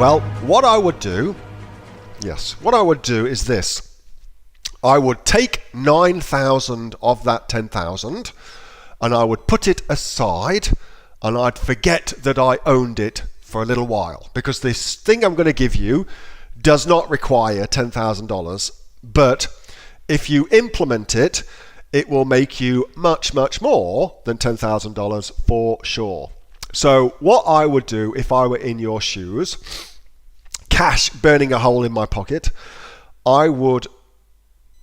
Well, what I would do is this. I would take 9,000 of that 10,000 and I would put it aside and I'd forget that I owned it for a little while, because this thing I'm going to give you does not require $10,000, but if you implement it, it will make you much, much more than $10,000 for sure. So what I would do if I were in your shoes, cash burning a hole in my pocket, I would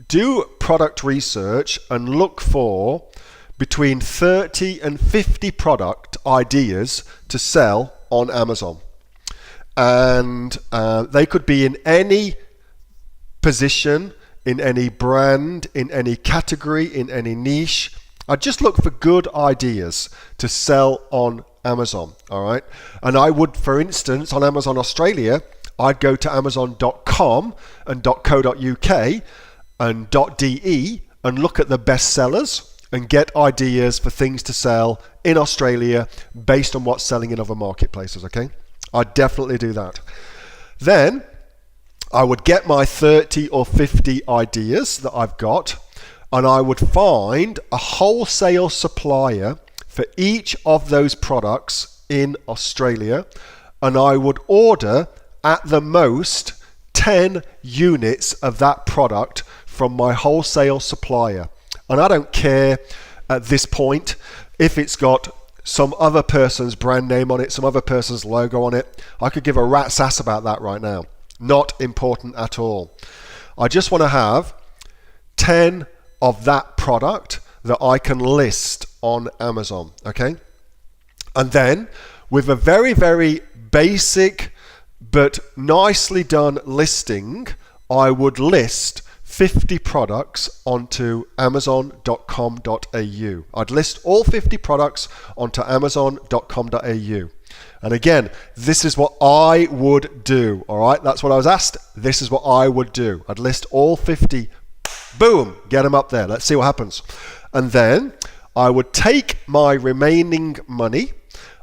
do product research and look for between 30 and 50 product ideas to sell on Amazon. And they could be in any position, in any brand, in any category, in any niche. I just look for good ideas to sell on Amazon, all right? And I would, for instance, on Amazon Australia, I'd go to amazon.com and .co.uk and .de and look at the best sellers and get ideas for things to sell in Australia based on what's selling in other marketplaces, okay? I'd definitely do that. Then I would get my 30 or 50 ideas that I've got, and I would find a wholesale supplier for each of those products in Australia, and I would order at the most 10 units of that product from my wholesale supplier. And I don't care at this point if it's got some other person's brand name on it, some other person's logo on it. I could give a rat's ass about that right now. Not important at all. I just want to have 10 of that product that I can list on Amazon, okay? And then with a very, very basic but nicely done listing, I would list 50 products onto amazon.com.au. I'd list all 50 products onto amazon.com.au. And again, this is what I would do, all right? That's what I was asked. This is what I would do. I'd list all 50, boom, get them up there. Let's see what happens. And then I would take my remaining money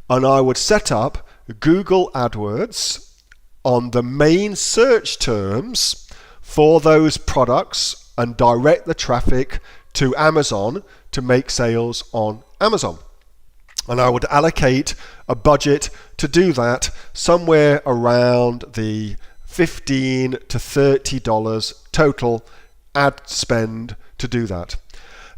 and I would set up Google AdWords on the main search terms for those products and direct the traffic to Amazon to make sales on Amazon. And I would allocate a budget to do that somewhere around the $15 to $30 total ad spend to do that.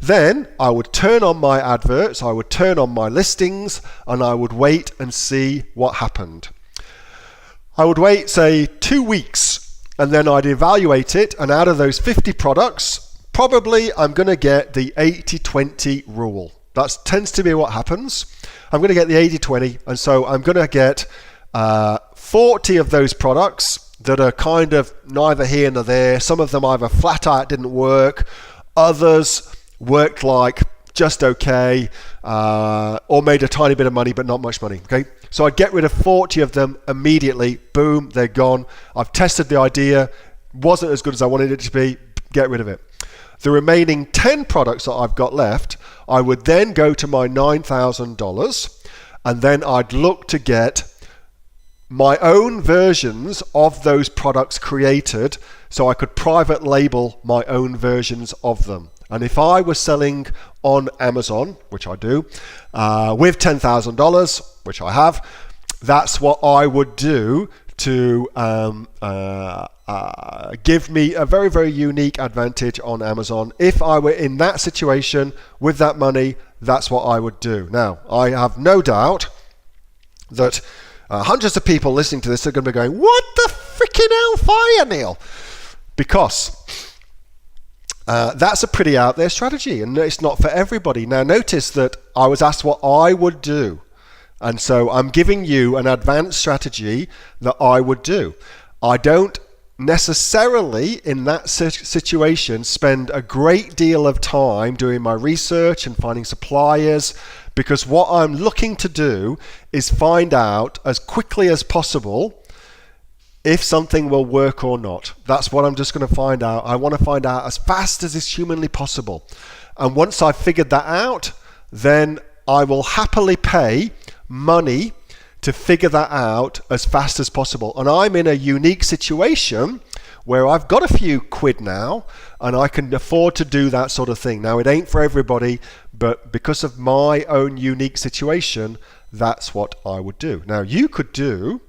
Then I would turn on my adverts, I would turn on my listings, and I would wait and see what happened. I would wait, say, 2 weeks, and then I'd evaluate it, and out of those 50 products, probably I'm going to get the 80-20 rule. That tends to be what happens. I'm going to get the 80-20, and so I'm going to get 40 of those products that are kind of neither here nor there. Some of them either flat out didn't work, others worked like just okay, or made a tiny bit of money but not much money, okay? So I'd get rid of 40 of them immediately. Boom, they're gone. I've tested the idea, wasn't as good as I wanted it to be, get rid of it. The remaining 10 products that I've got left, I would then go to my $9,000 and then I'd look to get my own versions of those products created so I could private label my own versions of them. And if I was selling on Amazon, which I do, with $10,000, which I have, that's what I would do to give me a very, very unique advantage on Amazon. If I were in that situation with that money, that's what I would do. Now, I have no doubt that hundreds of people listening to this are going to be going, what the freaking hellfire, Neil? Because that's a pretty out there strategy, and it's not for everybody. Now, notice that I was asked what I would do. And so I'm giving you an advanced strategy that I would do. I don't necessarily, in that situation, spend a great deal of time doing my research and finding suppliers, because what I'm looking to do is find out as quickly as possible if something will work or not. That's what I'm just going to find out. I want to find out as fast as is humanly possible. And once I've figured that out, then I will happily pay money to figure that out as fast as possible. And I'm in a unique situation where I've got a few quid now and I can afford to do that sort of thing. Now, it ain't for everybody, but because of my own unique situation, that's what I would do. Now, you could do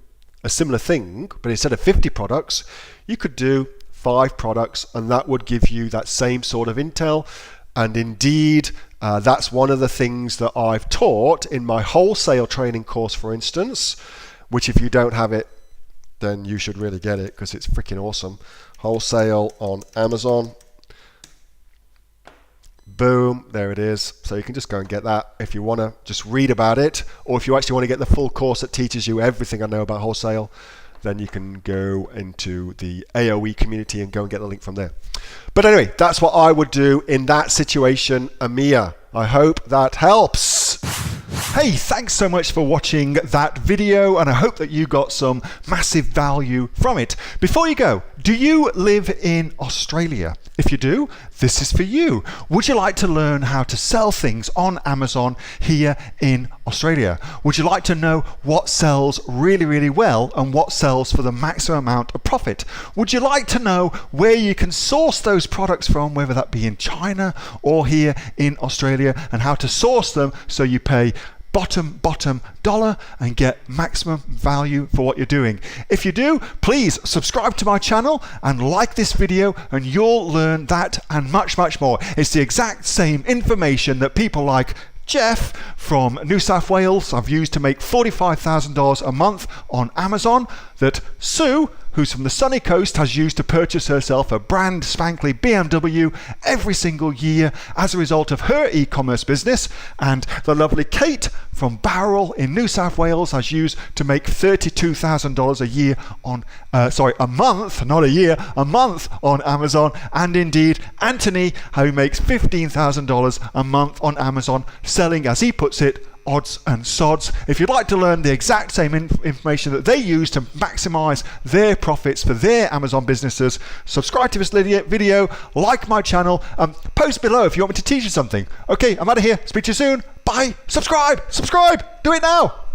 a similar thing, but instead of 50 products, you could do 5 products, and that would give you that same sort of intel. And indeed, that's one of the things that I've taught in my wholesale training course, for instance, which if you don't have it, then you should really get it because it's freaking awesome. Wholesale on Amazon. Boom, there it is. So you can just go and get that if you want to just read about it, or if you actually want to get the full course that teaches you everything I know about wholesale, then you can go into the AOE community and go and get the link from there. But anyway, that's what I would do in that situation, Amia. I hope that helps. Hey, thanks so much for watching that video, and I hope that you got some massive value from it. Before you go, do you live in Australia? If you do, this is for you. Would you like to learn how to sell things on Amazon here in Australia? Would you like to know what sells really, really well and what sells for the maximum amount of profit? Would you like to know where you can source those products from, whether that be in China or here in Australia, and how to source them so you pay bottom dollar and get maximum value for what you're doing? If you do, please subscribe to my channel and like this video, and you'll learn that and much more. It's the exact same information that people like Jeff from New South Wales I've used to make $45,000 a month on Amazon, that Sue, who's from the sunny coast, has used to purchase herself a brand spankly BMW every single year as a result of her e-commerce business, and the lovely Kate from Bowral in New South Wales has used to make $32,000 a year on a month, not a year, a month on Amazon, and indeed Anthony, who makes $15,000 a month on Amazon, selling, as he puts it, odds and sods. If you'd like to learn the exact same information that they use to maximize their profits for their Amazon businesses, subscribe to this video, like my channel, post below if you want me to teach you something. Okay, I'm out of here. Speak to you soon. Bye. Subscribe. Do it now.